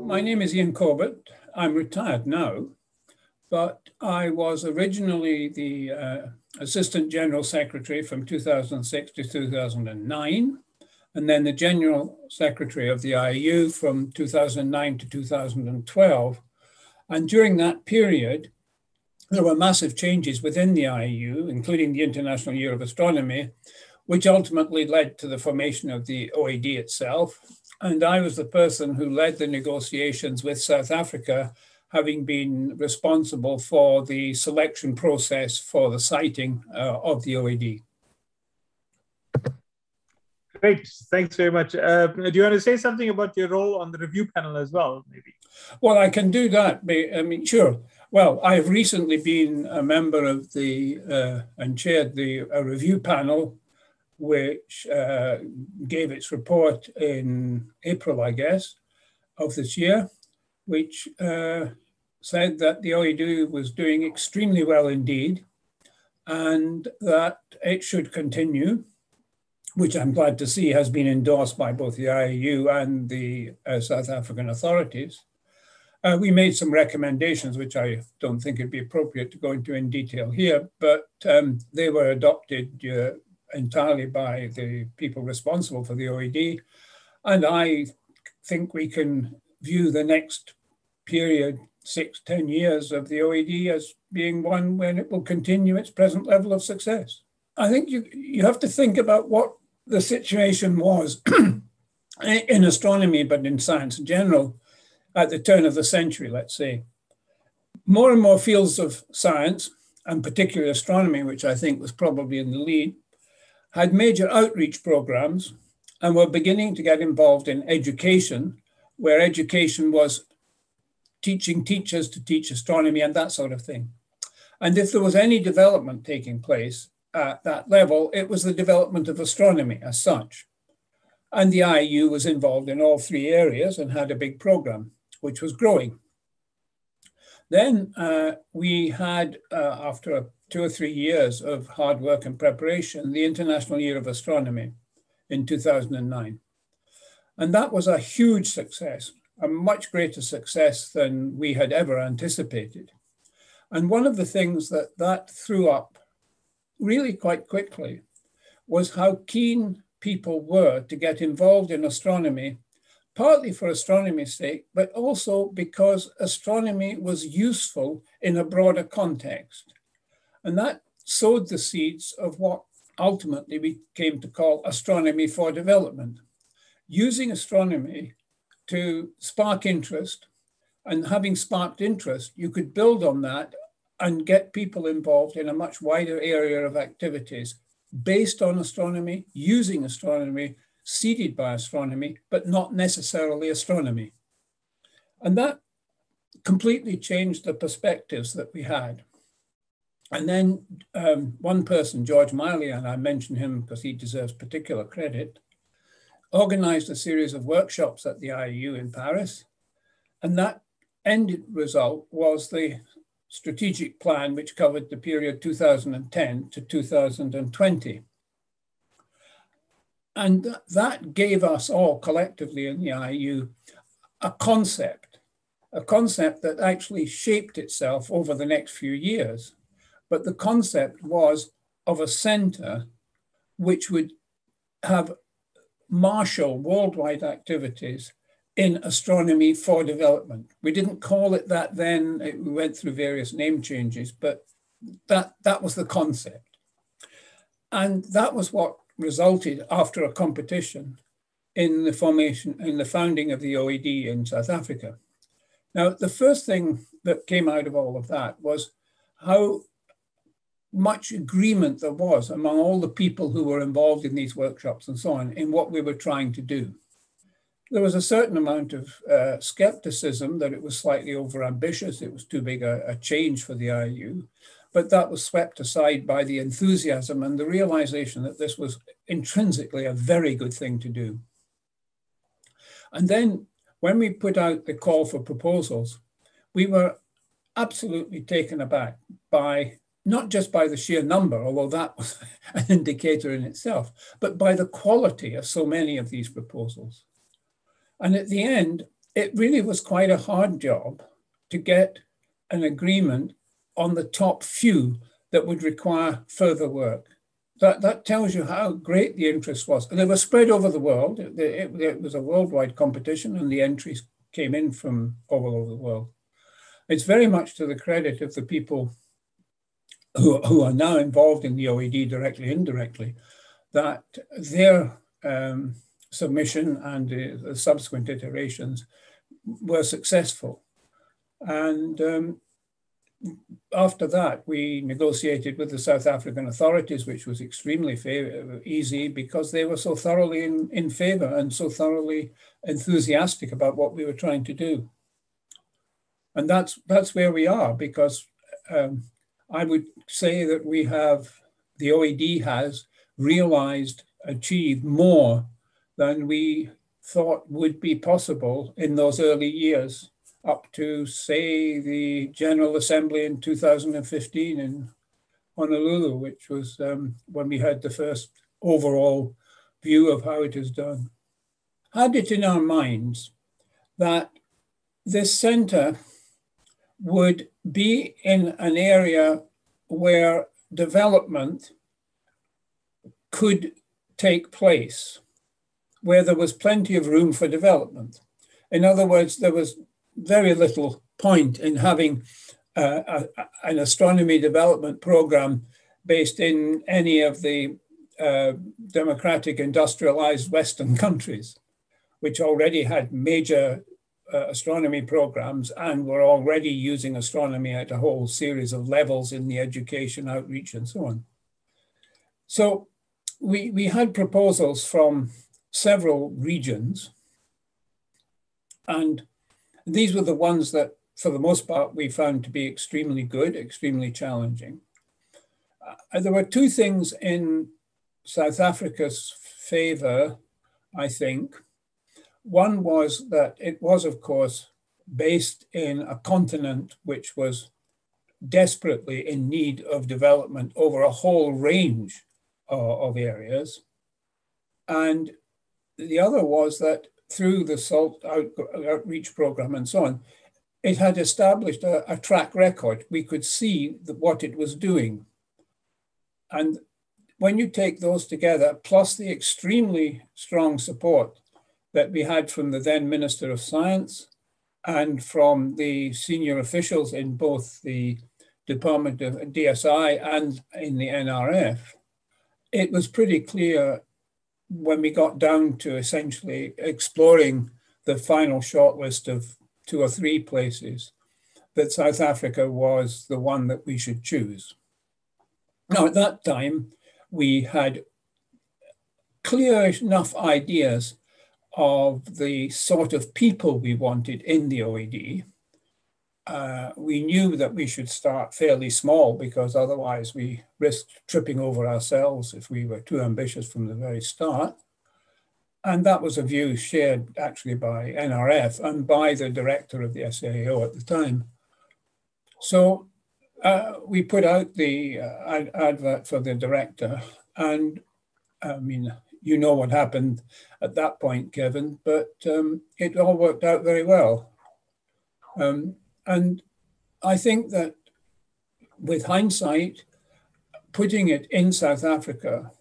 My name is Ian Corbett. I'm retired now, but I was originally the Assistant General Secretary from 2006 to 2009, and then the General Secretary of the IAU from 2009 to 2012. And during that period, there were massive changes within the IAU, including the International Year of Astronomy, which ultimately led to the formation of the OAD itself. And I was the person who led the negotiations with South Africa, having been responsible for the selection process for the siting of the OAD. Great, thanks very much. Do you want to say something about your role on the review panel as well, maybe? Well, I can do that. I mean, sure. Well, I've recently been a member of the and chaired the review panel, which gave its report in April, I guess, of this year, which said that the OAD was doing extremely well indeed, and that it should continue, which I'm glad to see has been endorsed by both the IAU and the South African authorities. We made some recommendations, which I don't think it'd be appropriate to go into in detail here, but they were adopted entirely by the people responsible for the OAD. And I think we can view the next period, 6-10 years of the OAD, as being one when it will continue its present level of success. I think you have to think about what the situation was in astronomy, but in science in general, at the turn of the century, let's say. More and more fields of science, and particularly astronomy, which I think was probably in the lead, had major outreach programs and were beginning to get involved in education, where education was teaching teachers to teach astronomy and that sort of thing. And if there was any development taking place at that level, it was the development of astronomy as such. And the IAU was involved in all three areas and had a big program, which was growing. Then we had, after 2 or 3 years of hard work and preparation, the International Year of Astronomy in 2009. And that was a huge success, a much greater success than we had ever anticipated. And one of the things that threw up really quite quickly was how keen people were to get involved in astronomy, partly for astronomy's sake, but also because astronomy was useful in a broader context. And that sowed the seeds of what ultimately we came to call astronomy for development, using astronomy to spark interest. And having sparked interest, you could build on that and get people involved in a much wider area of activities based on astronomy, using astronomy, seeded by astronomy, but not necessarily astronomy. And that completely changed the perspectives that we had. And then one person, George Miley, and I mention him because he deserves particular credit, organized a series of workshops at the IAU in Paris. And that end result was the strategic plan, which covered the period 2010 to 2020. And that gave us all collectively in the IAU a concept that actually shaped itself over the next few years. But the concept was of a center which would have marshal worldwide activities in astronomy for development. We didn't call it that then. We went through various name changes, but that was the concept. And that was what resulted after a competition in the founding of the OAD in South Africa. Now, the first thing that came out of all of that was how much agreement there was among all the people who were involved in these workshops and so on in what we were trying to do. There was a certain amount of skepticism that it was slightly overambitious, it was too big a change for the IAU, but that was swept aside by the enthusiasm and the realization that this was intrinsically a very good thing to do. And then when we put out the call for proposals, we were absolutely taken aback by, not just by the sheer number, although that was an indicator in itself, but by the quality of so many of these proposals. And at the end, it really was quite a hard job to get an agreement on the top few that would require further work. That tells you how great the interest was. They were spread over the world. It was a worldwide competition, and the entries came in from all over the world. It's very much to the credit of the people who are now involved in the OAD directly, indirectly, that their submission and the subsequent iterations were successful. And after that, we negotiated with the South African authorities, which was extremely easy because they were so thoroughly in favor and so thoroughly enthusiastic about what we were trying to do. And that's where we are, because I would say that the OAD has realized, achieved more than we thought would be possible in those early years, up to, say, the General Assembly in 2015 in Honolulu, which was when we had the first overall view of how it is done. Had it in our minds that this center would be in an area where development could take place, where there was plenty of room for development. In other words, there was very little point in having an astronomy development program based in any of the democratic industrialized Western countries, which already had major astronomy programs and were already using astronomy at a whole series of levels in the education, outreach, and so on. So we had proposals from several regions, and these were the ones that, for the most part, we found to be extremely good, extremely challenging. There were two things in South Africa's favor, I think. One was that it was, of course, based in a continent which was desperately in need of development over a whole range of areas. And the other was that through the SALT outreach program and so on, it had established a track record. We could see what it was doing. And when you take those together, plus the extremely strong support that we had from the then Minister of Science and from the senior officials in both the Department of DSI and in the NRF, it was pretty clear when we got down to essentially exploring the final shortlist of 2 or 3 places that South Africa was the one that we should choose. Now, at that time, we had clear enough ideas of the sort of people we wanted in the OAD. We knew that we should start fairly small because otherwise we risked tripping over ourselves if we were too ambitious from the very start. And that was a view shared actually by NRF and by the director of the SAO at the time. So we put out the advert for the director, and I mean, you know what happened at that point, Kevin, but it all worked out very well. And I think that with hindsight, putting it in South Africa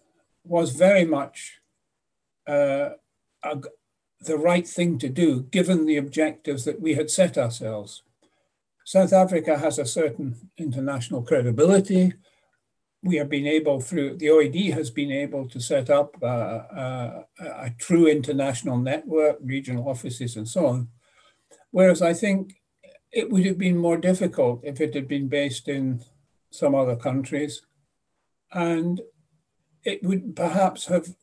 was very much the right thing to do, given the objectives that we had set ourselves. South Africa has a certain international credibility. We have been able, through the OAD has been able to set up a true international network, regional offices and so on. Whereas I think it would have been more difficult if it had been based in some other countries. And it would perhaps have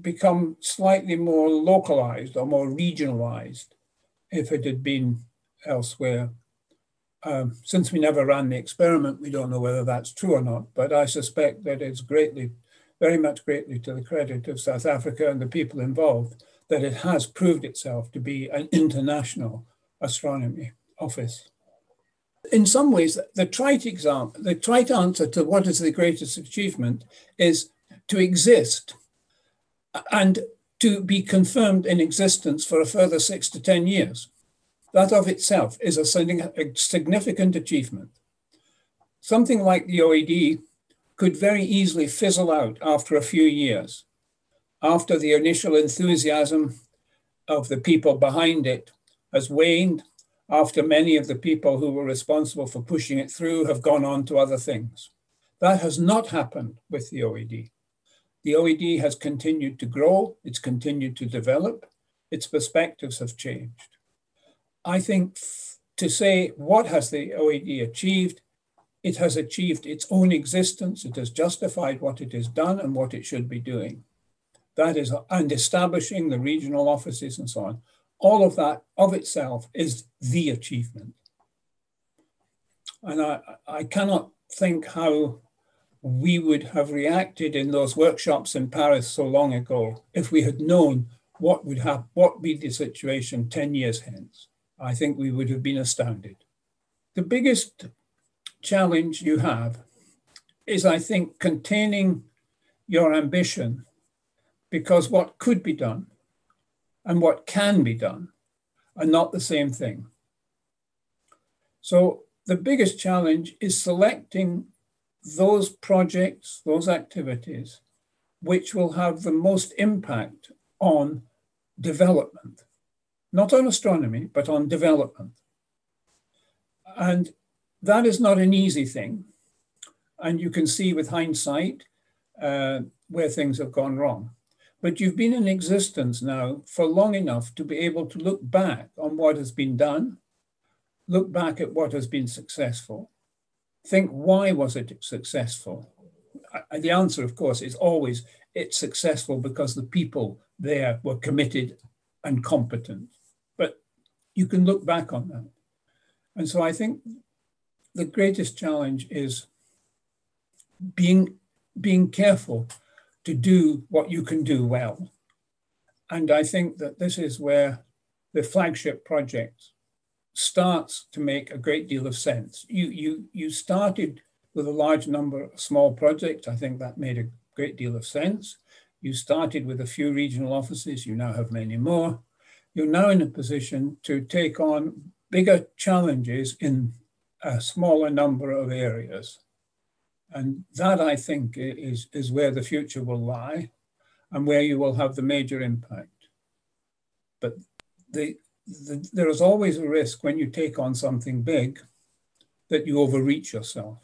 become slightly more localized or more regionalized if it had been elsewhere. Since we never ran the experiment, we don't know whether that's true or not, but I suspect that it's very much greatly to the credit of South Africa and the people involved that it has proved itself to be an international astronomy office. In some ways, the trite answer to what is the greatest achievement is to exist and to be confirmed in existence for a further 6 to 10 years. That of itself is a significant achievement. Something like the OAD could very easily fizzle out after a few years, after the initial enthusiasm of the people behind it has waned, after many of the people who were responsible for pushing it through have gone on to other things. That has not happened with the OAD. The OAD has continued to grow, it's continued to develop, its perspectives have changed. I think to say what has the OAD achieved, it has achieved its own existence, it has justified what it has done and what it should be doing. That is, and establishing the regional offices and so on. All of that of itself is the achievement. And I cannot think how we would have reacted in those workshops in Paris so long ago if we had known what would be the situation 10 years hence. I think we would have been astounded. The biggest challenge you have is, I think, containing your ambition, because what could be done and what can be done are not the same thing. So the biggest challenge is selecting those projects, those activities, which will have the most impact on development, not on astronomy, but on development. And that is not an easy thing. And you can see with hindsight where things have gone wrong. But you've been in existence now for long enough to be able to look back on what has been done, look back at what has been successful, think, why was it successful? The answer, of course, is always it's successful because the people there were committed and competent. But you can look back on that. And so I think the greatest challenge is being careful to do what you can do well. And I think that this is where the flagship project starts to make a great deal of sense. You started with a large number of small projects. I think that made a great deal of sense. You started with a few regional offices. You now have many more. You're now in a position to take on bigger challenges in a smaller number of areas. And that, I think, is where the future will lie and where you will have the major impact. But there is always a risk when you take on something big that you overreach yourself.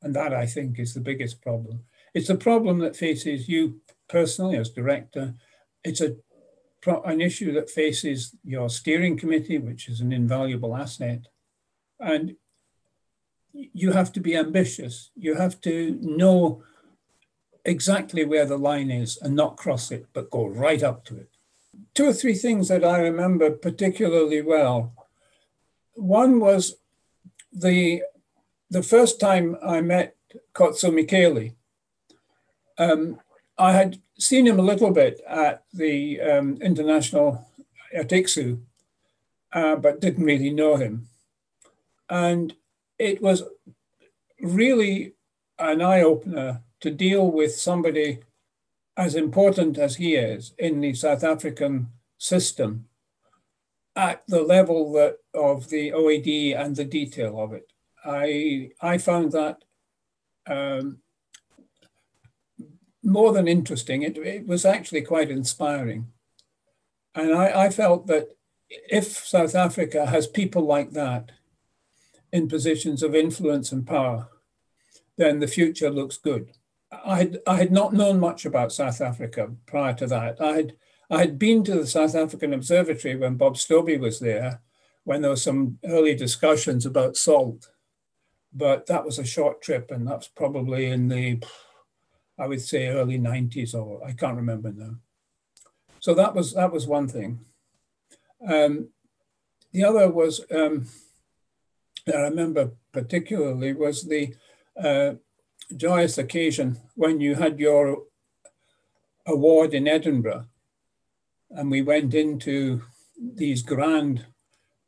And that, I think, is the biggest problem. It's a problem that faces you personally as director. It's an issue that faces your steering committee, which is an invaluable asset. And you have to be ambitious. You have to know exactly where the line is and not cross it, but go right up to it. Two or three things that I remember particularly well. One was the first time I met Kotso Micheli. I had seen him a little bit at the international at ICSU, but didn't really know him. And it was really an eye-opener to deal with somebody as important as he is in the South African system at the level of the OAD and the detail of it. I found that more than interesting. It was actually quite inspiring. And I felt that if South Africa has people like that in positions of influence and power, then the future looks good. I had not known much about South Africa prior to that. I had been to the South African Observatory when Bob Stobie was there, when there were some early discussions about salt. But that was a short trip, and that's probably in the, I would say, early 90s, or I can't remember now. So that was one thing. The other was, that I remember particularly, was the joyous occasion when you had your award in Edinburgh, and we went into these grand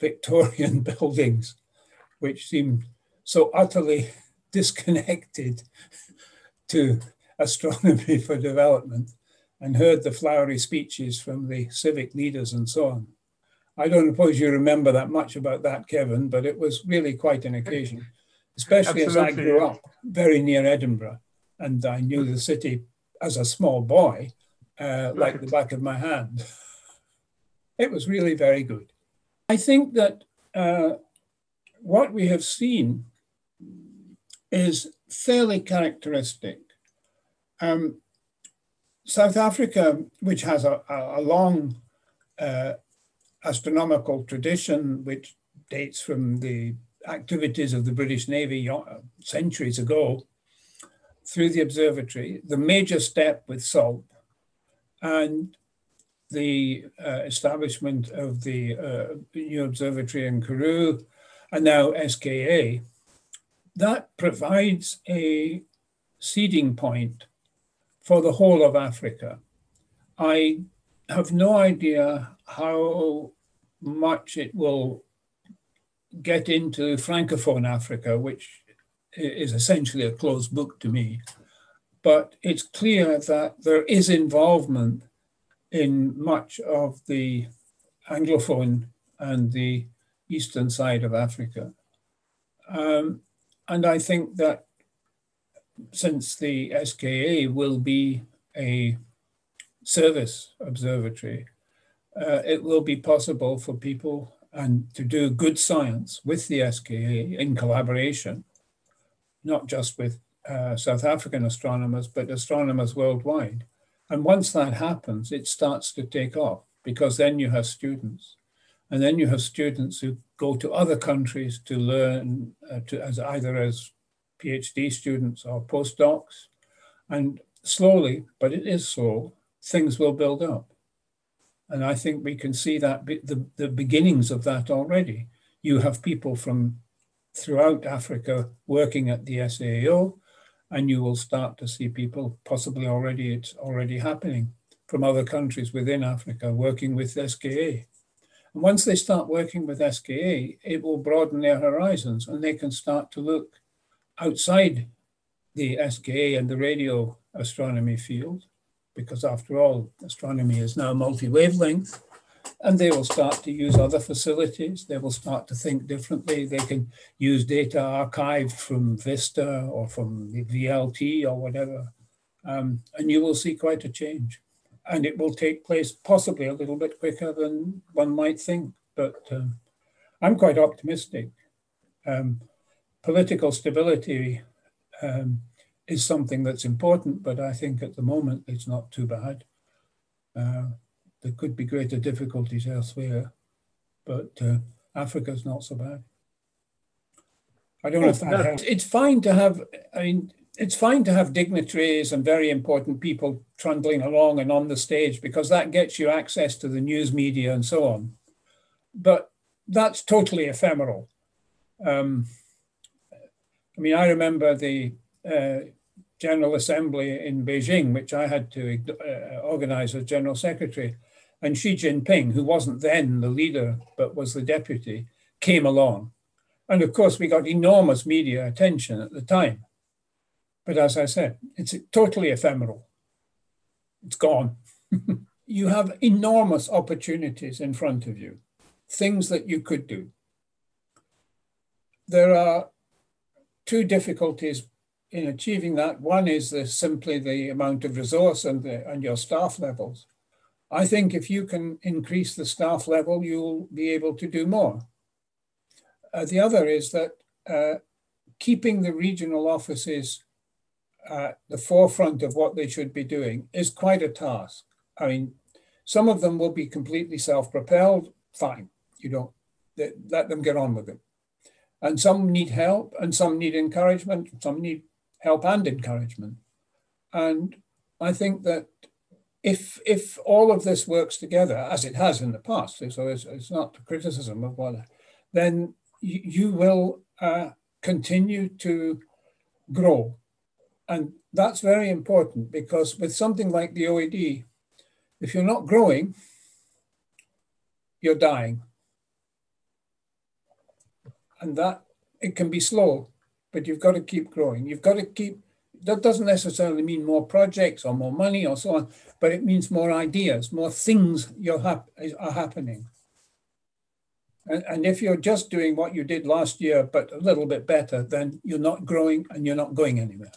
Victorian buildings, which seemed so utterly disconnected to astronomy for development, and heard the flowery speeches from the civic leaders and so on. I don't suppose you remember that much about that, Kevin, but it was really quite an occasion, especially as I Absolutely, grew yeah. up very near Edinburgh, and I knew the city as a small boy like the Right. back of my hand. It was really very good. I think that what we have seen is fairly characteristic. South Africa, which has a long astronomical tradition, which dates from the activities of the British Navy centuries ago, through the observatory, the major step with SALT, and the establishment of the new observatory in Karoo, and now SKA, that provides a seeding point for the whole of Africa. I have no idea how much it will get into Francophone Africa, which is essentially a closed book to me. But it's clear that there is involvement in much of the Anglophone and the eastern side of Africa. And I think that since the SKA will be a service observatory, it will be possible for people and to do good science with the SKA in collaboration, not just with South African astronomers, but astronomers worldwide. And once that happens, it starts to take off, because then you have students. And then you have students who go to other countries to learn either as PhD students or postdocs. And slowly, but it is slow, things will build up. And I think we can see that the beginnings of that already. You have people from throughout Africa working at the SAO, and you will start to see people, possibly already, it's already happening, from other countries within Africa working with SKA. And once they start working with SKA, it will broaden their horizons, and they can start to look outside the SKA and the radio astronomy field, because after all, astronomy is now multi-wavelength, and they will start to use other facilities. They will start to think differently. They can use data archived from Vista or from the VLT or whatever, and you will see quite a change. And it will take place possibly a little bit quicker than one might think, but I'm quite optimistic. Political stability is something that's important, but I think at the moment it's not too bad. There could be greater difficulties elsewhere, but Africa's not so bad. I don't know if that helps. It's fine to have, it's fine to have dignitaries and very important people trundling along and on the stage, because that gets you access to the news media and so on. But that's totally ephemeral. I remember the General Assembly in Beijing, which I had to organize as General Secretary. And Xi Jinping, who wasn't then the leader, but was the deputy, came along. And of course, we got enormous media attention at the time. But as I said, it's totally ephemeral. It's gone. You have enormous opportunities in front of you, things that you could do. There are two difficulties in achieving that. One is simply the amount of resource and your staff levels. I think if you can increase the staff level, you'll be able to do more. The other is that keeping the regional offices at the forefront of what they should be doing is quite a task. Some of them will be completely self-propelled, fine. Let them get on with it. And some need help, and some need encouragement, some need help and encouragement. And I think that if all of this works together, as it has in the past, so it's not a criticism of what, then you will continue to grow. And that's very important, because with something like the OAD, if you're not growing, you're dying. And that, it can be slow, but you've got to keep growing. You've got to keep, that doesn't necessarily mean more projects or more money or so on, but it means more ideas, more things are happening. And if you're just doing what you did last year, but a little bit better, then you're not growing and you're not going anywhere.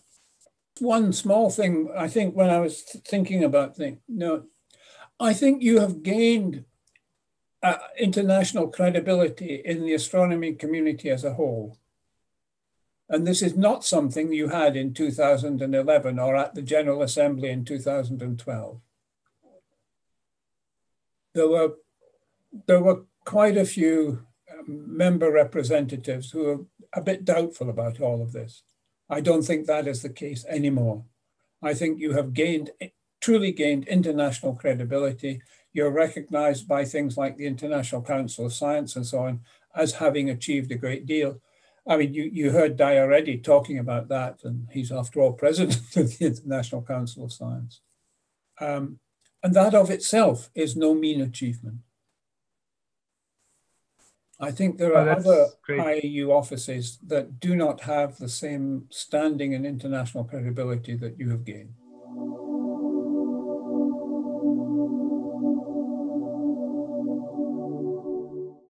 One small thing, I think, when I was thinking about things, I think you have gained international credibility in the astronomy community as a whole. And this is not something you had in 2011 or at the General Assembly in 2012. There were quite a few member representatives who are a bit doubtful about all of this. I don't think that is the case anymore. I think you have truly gained international credibility. You're recognized by things like the International Council of Science and so on as having achieved a great deal. I mean, you heard Di already talking about that, and he's after all president of the International Council of Science. And that of itself is no mean achievement. I think there are other IAU offices that do not have the same standing and international credibility that you have gained.